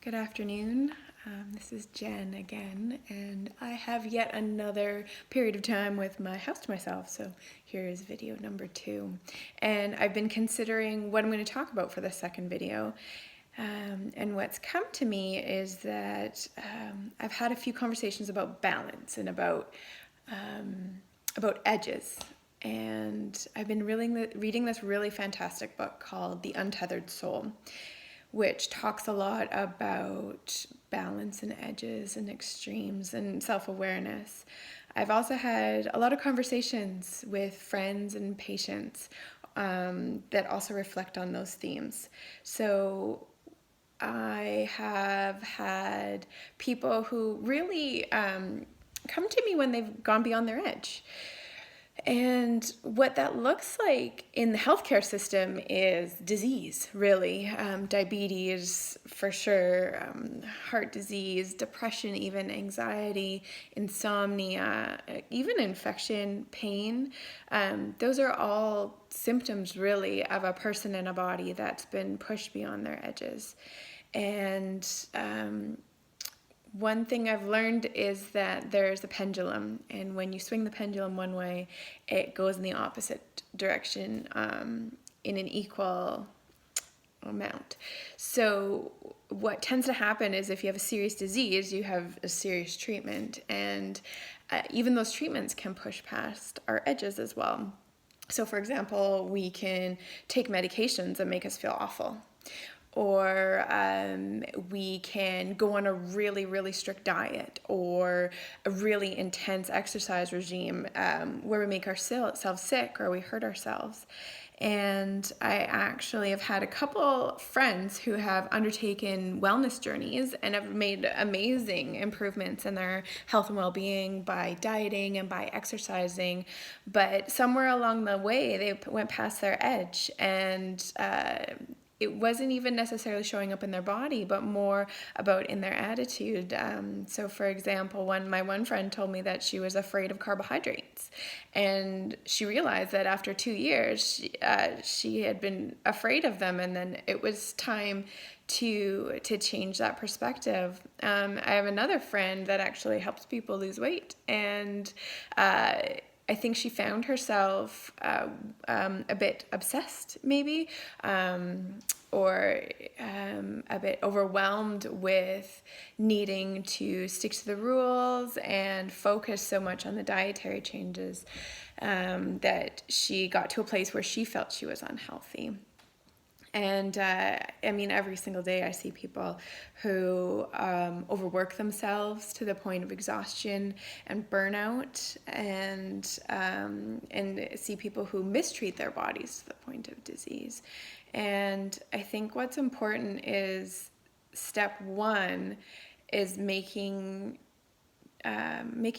Good afternoon. This is Jen again, and I have yet another period of time with my house to myself. So here is video number 2. And I've been considering what I'm going to talk about for the second video. And what's come to me is that I've had a few conversations about balance and about edges. And I've been reading this really fantastic book called The Untethered Soul, which talks a lot about balance and edges and extremes and self-awareness. I've also had a lot of conversations with friends and patients that also reflect on those themes. So I have had people who really come to me when they've gone beyond their edge. And what that looks like in the healthcare system is disease, really. Diabetes, for sure, heart disease, depression, even anxiety, insomnia, even infection, pain. Those are all symptoms, really, of a person in a body that's been pushed beyond their edges. And one thing I've learned is that there's a pendulum, and when you swing the pendulum one way, it goes in the opposite direction in an equal amount. So what tends to happen is if you have a serious disease, you have a serious treatment, and even those treatments can push past our edges as well. So for example, we can take medications that make us feel awful. Or we can go on a really, really strict diet or a really intense exercise regime where we make ourselves sick or we hurt ourselves. And I actually have had a couple friends who have undertaken wellness journeys and have made amazing improvements in their health and well-being by dieting and by exercising. But somewhere along the way, they went past their edge, and it wasn't even necessarily showing up in their body, but more about in their attitude. So for example, my one friend told me that she was afraid of carbohydrates, and she realized that after 2 years, she had been afraid of them, and then it was time to change that perspective. I have another friend that actually helps people lose weight, and I think she found herself a bit obsessed, maybe, or a bit overwhelmed with needing to stick to the rules and focus so much on the dietary changes that she got to a place where she felt she was unhealthy. And every single day I see people who overwork themselves to the point of exhaustion and burnout, and see people who mistreat their bodies to the point of disease. And I think what's important is step 1 is making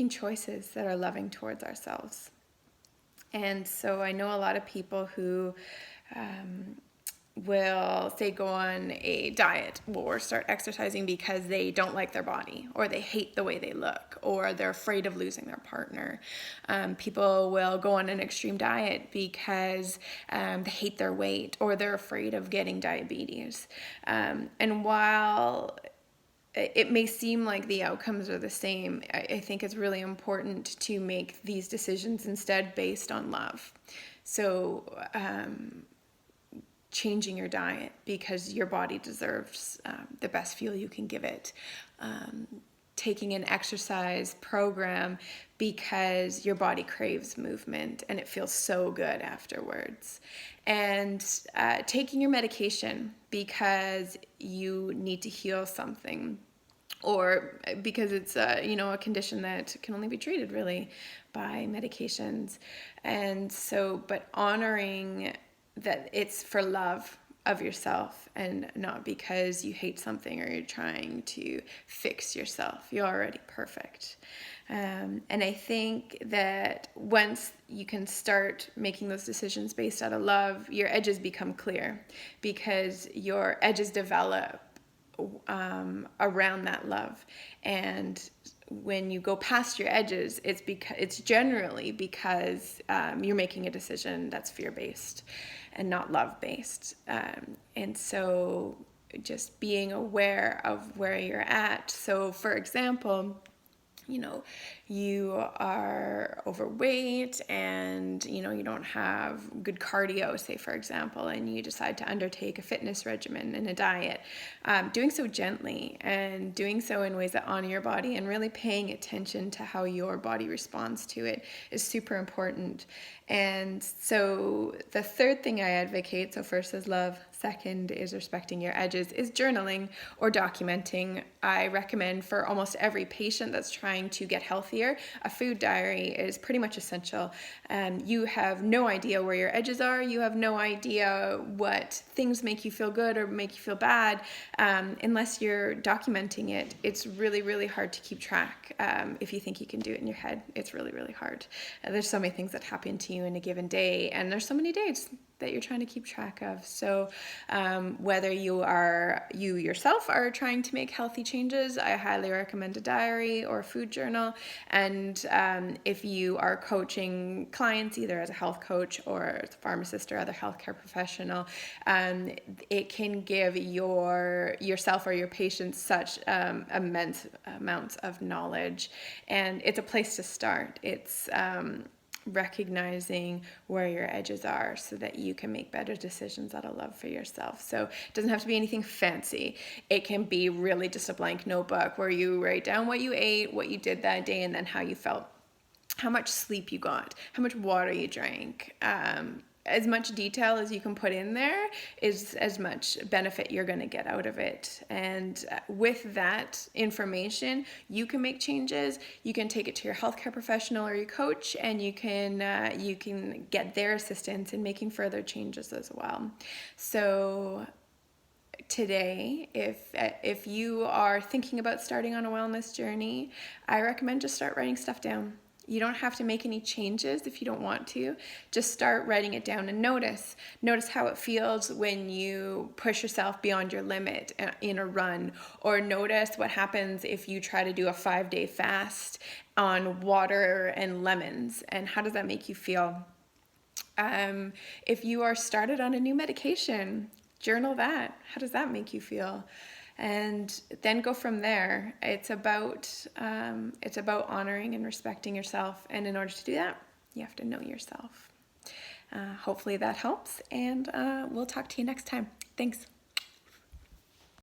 choices that are loving towards ourselves. And so I know a lot of people who will, say, go on a diet or start exercising because they don't like their body, or they hate the way they look, or they're afraid of losing their partner. People will go on an extreme diet because they hate their weight, or they're afraid of getting diabetes. And while it may seem like the outcomes are the same, I think it's really important to make these decisions instead based on love. So changing your diet because your body deserves the best fuel you can give it. Taking an exercise program because your body craves movement and it feels so good afterwards. And taking your medication because you need to heal something, or because it's a condition that can only be treated really by medications. And so, but honoring that it's for love of yourself and not because you hate something or you're trying to fix yourself. You're already perfect. And I think that once you can start making those decisions based out of love, your edges become clear, because your edges develop around that love. And when you go past your edges, it's generally because you're making a decision that's fear-based and not love-based. And so just being aware of where you're at. So for example, you know, you are overweight and, you know, you don't have good cardio, say, for example, and you decide to undertake a fitness regimen and a diet, doing so gently and doing so in ways that honor your body and really paying attention to how your body responds to it is super important. And so the third thing I advocate, so first is love, second is respecting your edges, is journaling or documenting. I recommend for almost every patient that's trying to get healthier, a food diary is pretty much essential. You have no idea where your edges are. You have no idea what things make you feel good or make you feel bad unless you're documenting it. It's really, really hard to keep track. If you think you can do it in your head, it's really, really hard. There's so many things that happen to you in a given day, and there's so many days that you're trying to keep track of. So whether you yourself are trying to make healthy changes, I highly recommend a diary or a food journal. And if you are coaching clients, either as a health coach or as a pharmacist or other healthcare professional, it can give yourself or your patients such immense amounts of knowledge. And it's a place to start. It's recognizing where your edges are so that you can make better decisions out of love for yourself. So it doesn't have to be anything fancy. It can be really just a blank notebook where you write down what you ate, what you did that day, and then how you felt, how much sleep you got, how much water you drank. As much detail as you can put in there is as much benefit you're going to get out of it. And with that information, you can make changes. You can take it to your healthcare professional or your coach, and you can get their assistance in making further changes as well. So today, if you are thinking about starting on a wellness journey, I recommend just start writing stuff down. You don't have to make any changes if you don't want to. Just start writing it down and notice. Notice how it feels when you push yourself beyond your limit in a run, or notice what happens if you try to do a 5-day fast on water and lemons, and how does that make you feel? If you are started on a new medication, journal that. How does that make you feel? And then go from there. It's about honoring and respecting yourself, and in order to do that, you have to know yourself. Hopefully that helps, and we'll talk to you next time. Thanks.